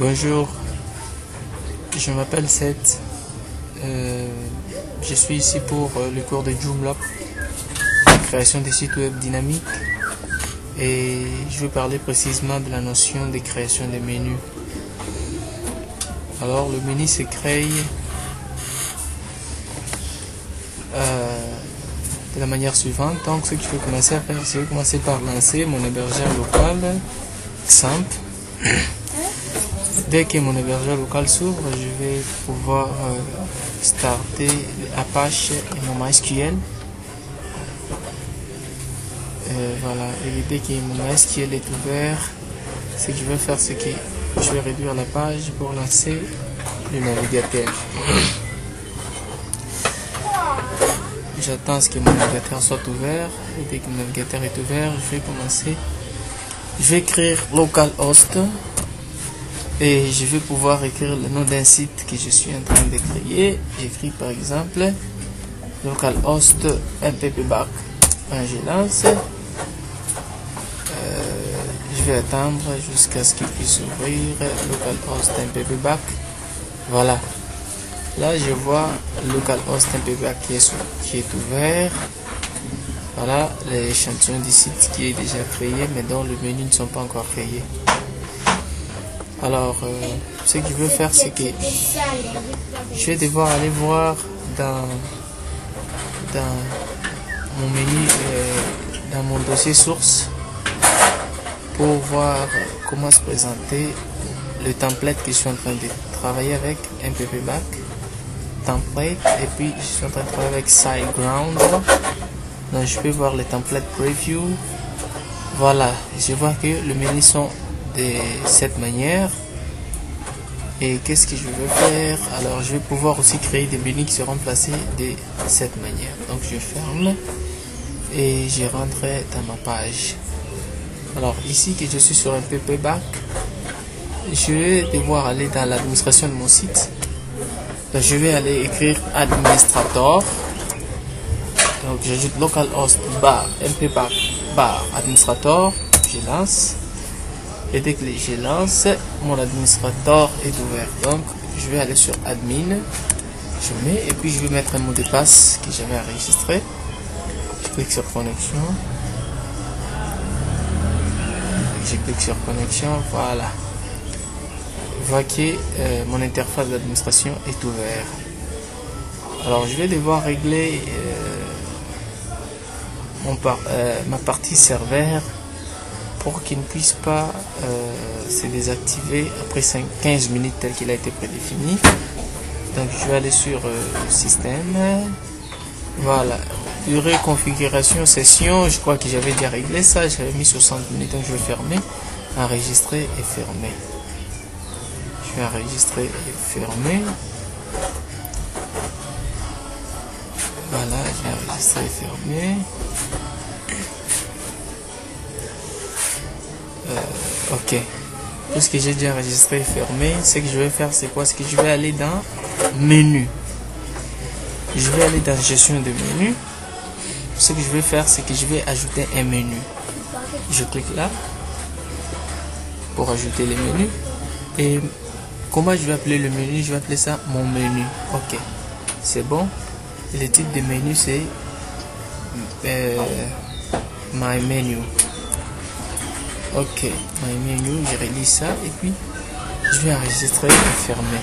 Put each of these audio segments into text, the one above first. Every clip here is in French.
Bonjour, je m'appelle Seth. Je suis ici pour le cours de Joomla, création des sites web dynamiques, et je vais parler précisément de la notion de création des menus. Alors le menu se crée de la manière suivante. Donc ce que je vais commencer à faire, je vais commencer par lancer mon hébergeur local XAMPP. Dès que mon hébergeur local s'ouvre, je vais pouvoir starter Apache et mon MySQL. Voilà, et dès que mon MySQL est ouvert, ce que je vais faire, c'est que je vais réduire la page pour lancer le navigateur. J'attends que mon navigateur soit ouvert, et dès que mon navigateur est ouvert, je vais écrire localhost. Et je vais pouvoir écrire le nom d'un site que je suis en train de créer. J'écris par exemple localhost mppback. Je lance. Je vais attendre jusqu'à ce qu'il puisse ouvrir localhost mppback. Voilà. Là, je vois localhost mppback qui est ouvert. Voilà l'échantillon du site qui est déjà créé, mais dont le menu ne sont pas encore créés. Alors, ce que je veux faire, c'est que je vais devoir aller voir dans mon menu, dans mon dossier source, pour voir comment se présenter le template que je suis en train de travailler avec, mppback, template, et puis je suis en train de travailler avec SiteGround. Donc, je peux voir le template preview. Voilà, je vois que le menu sont de cette manière. Et qu'est-ce que je veux faire? Alors je vais pouvoir aussi créer des menus qui seront placés de cette manière. Donc je ferme et je rentre dans ma page. Alors ici que je suis sur un mppback, je vais devoir aller dans l'administration de mon site. Donc je vais aller écrire administrator. Donc j'ajoute localhost bar mppback bar administrator. Je lance. Et dès que je lance, mon administrateur est ouvert. Donc, je vais aller sur admin. Je mets et puis je vais mettre un mot de passe que j'avais enregistré. Je clique sur connexion. Je clique sur connexion. Voilà. Je vois que mon interface d'administration est ouverte. Alors, je vais devoir régler ma partie serveur pour qu'il ne puisse pas se désactiver après 15 minutes tel qu'il a été prédéfini. Donc je vais aller sur système. Voilà, durée configuration session, je crois que j'avais déjà réglé ça, j'avais mis 60 minutes. Donc je vais fermer, enregistrer et fermer. Je vais enregistrer et fermer. Voilà, j'ai enregistré et fermé. Ok, tout ce que j'ai déjà enregistré et fermé, ce que je vais faire, c'est quoi? C'est que je vais aller dans menu. Je vais aller dans gestion de menu. Ce que je vais faire, c'est que je vais ajouter un menu. Je clique là pour ajouter les menus. Et comment je vais appeler le menu? Je vais appeler ça mon menu. Ok, c'est bon. Le titre de menu, c'est my menu. Ok, my menu, je relis ça et puis je vais enregistrer et fermer.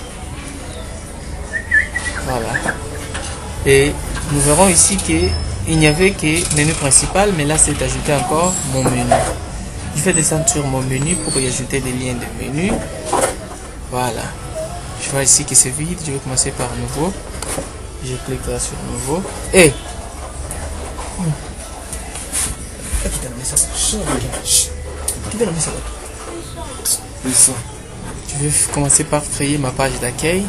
Voilà. Et nous verrons ici qu'il n'y avait que menu principal, mais là c'est ajouté encore mon menu. Je vais descendre sur mon menu pour y ajouter des liens de menu. Voilà. Je vois ici que c'est vide, je vais commencer par nouveau. Je clique là sur nouveau. Et je vais commencer par créer ma page d'accueil.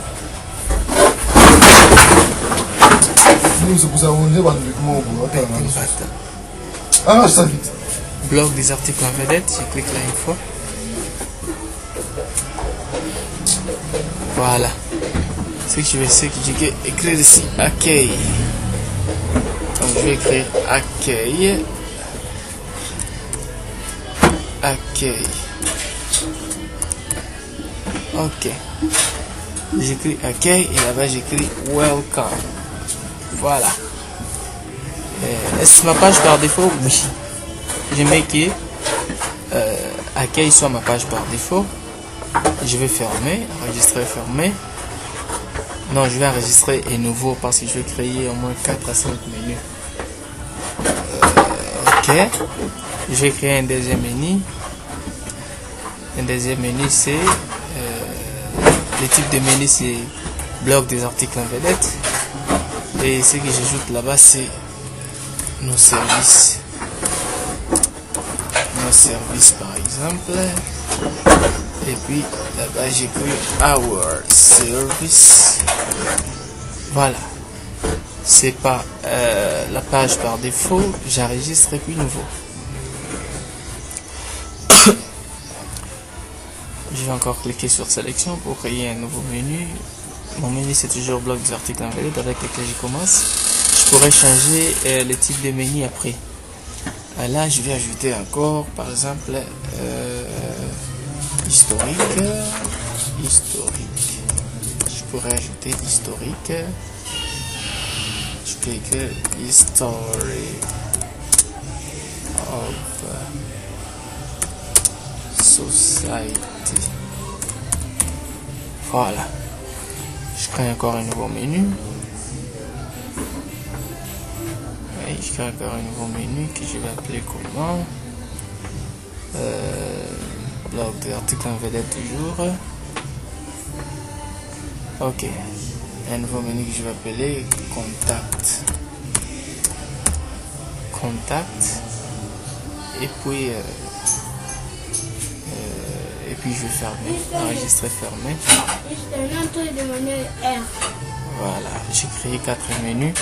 Blog des articles en vedette, je clique là une fois. Voilà. Ce que je vais écrire ici accueil. Donc je vais écrire accueil. Accueil. Ok. J'écris OK et là-bas j'écris welcome. Voilà. Est-ce ma page par défaut? Oui. Je mets que accueil soit ma page par défaut. Je vais fermer, enregistrer, fermer. Non, je vais enregistrer et nouveau parce que je vais créer au moins 4 à 5 menus. Ok. Je vais créer un deuxième menu. Un deuxième menu, c'est le type de menu, c'est bloc des articles en vedette. Et ce que j'ajoute là-bas, c'est nos services. Nos services, par exemple. Et puis là-bas, j'écris our service. Voilà. C'est pas la page par défaut. J'enregistre et puis nouveau. Je vais encore cliquer sur sélection pour créer un nouveau menu. Mon menu c'est toujours bloc des articles en vedette avec lequel je commence. Je pourrais changer le type de menu après. Là je vais ajouter encore par exemple historique. Je pourrais ajouter historique. Je clique history of society. Voilà. Je crée encore un nouveau menu. Oui, je crée encore un nouveau menu que je vais appeler comment bloc d'articles en vedette toujours. Ok. Un nouveau menu que je vais appeler contact. Contact. Et puis je vais fermer, enregistrer, fermer. Voilà, j'ai créé 4 menus.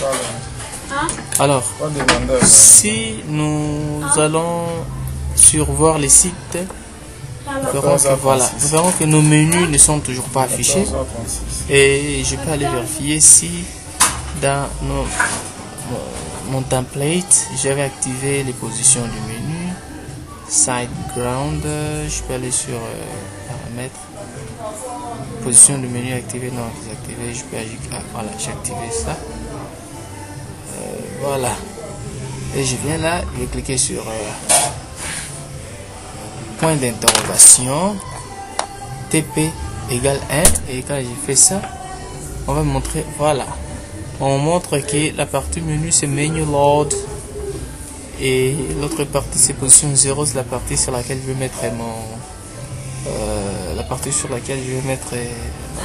Alors, si nous allons survoir les sites, nous verrons que nos menus ne sont toujours pas affichés. Et je peux aller vérifier si dans mon template, j'avais activé les positions du menu. Side ground, je peux aller sur paramètres, position du menu activé, non désactivé, je peux ajouter, voilà, j'ai activé ça, voilà, et je viens là, je vais cliquer sur point d'interrogation, TP égale 1, et quand j'ai fait ça, on va montrer, voilà, on montre que la partie menu c'est menu load. Et l'autre partie c'est position 0, c'est la partie sur laquelle je vais mettre ma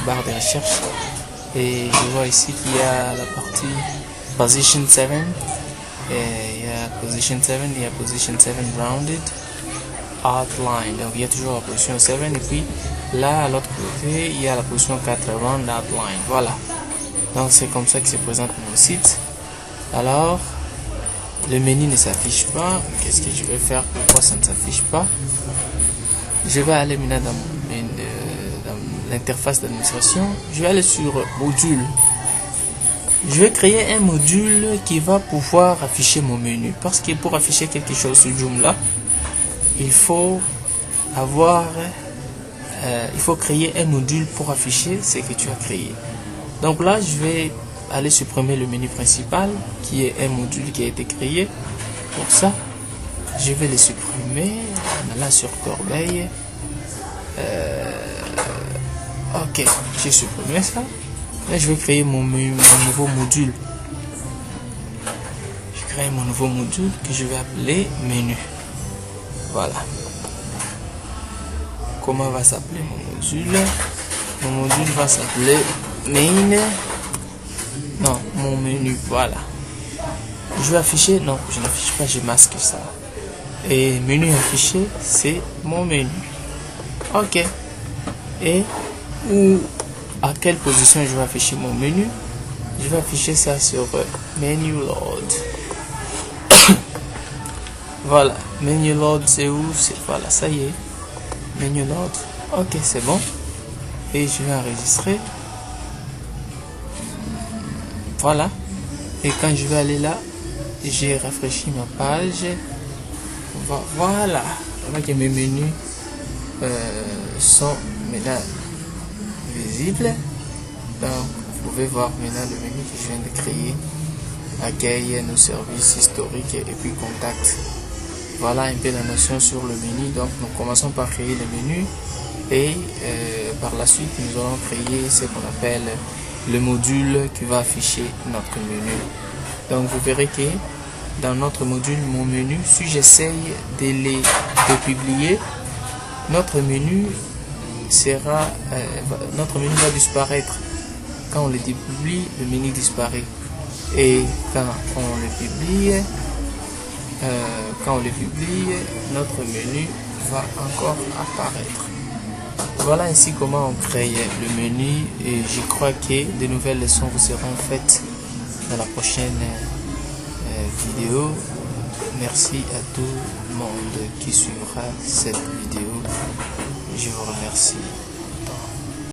barre de recherche. Et je vois ici qu'il y a la partie position 7 et il y a position 7, il y a position 7 rounded outline, donc il y a toujours la position 7 et puis là à l'autre côté il y a la position 4 round outline. Voilà, donc c'est comme ça que se présente mon site. Alors le menu ne s'affiche pas. Qu'est-ce que je vais faire? Pourquoi ça ne s'affiche pas? Je vais aller maintenant dans l'interface d'administration. Je vais aller sur module. Je vais créer un module qui va pouvoir afficher mon menu. Parce que pour afficher quelque chose sur Joomla, il faut créer un module pour afficher ce que tu as créé. Donc là, je vais aller supprimer le menu principal qui est un module qui a été créé. Pour ça, je vais le supprimer en allant sur corbeille. Ok, j'ai supprimé ça. Là, je vais créer mon nouveau module. Je crée mon nouveau module que je vais appeler menu. Voilà. Comment va s'appeler mon module? Mon module va s'appeler main. Non, mon menu, voilà. Je vais afficher, non, je n'affiche pas, je masque ça. Et menu affiché, c'est mon menu. Ok. Et à quelle position je vais afficher mon menu? Je vais afficher ça sur menu load. Voilà, menu load, c'est où? Voilà, ça y est. Menu load. Ok, c'est bon. Et je vais enregistrer. Voilà. Et quand je vais aller là, j'ai rafraîchi ma page. Voilà. Voilà que mes menus sont maintenant visible. Donc vous pouvez voir maintenant le menu que je viens de créer, accueil, nos services historiques et puis contact. Voilà un peu la notion sur le menu. Donc nous commençons par créer le menu et par la suite nous allons créer ce qu'on appelle le module qui va afficher notre menu. Donc vous verrez que dans notre module mon menu, si j'essaye de publier, notre menu va disparaître. Quand on le dépublie, le menu disparaît. Et quand on le publie, notre menu va encore apparaître. Voilà ainsi comment on crée le menu, et je crois que de nouvelles leçons vous seront faites dans la prochaine vidéo. Merci à tout le monde qui suivra cette vidéo. Je vous remercie.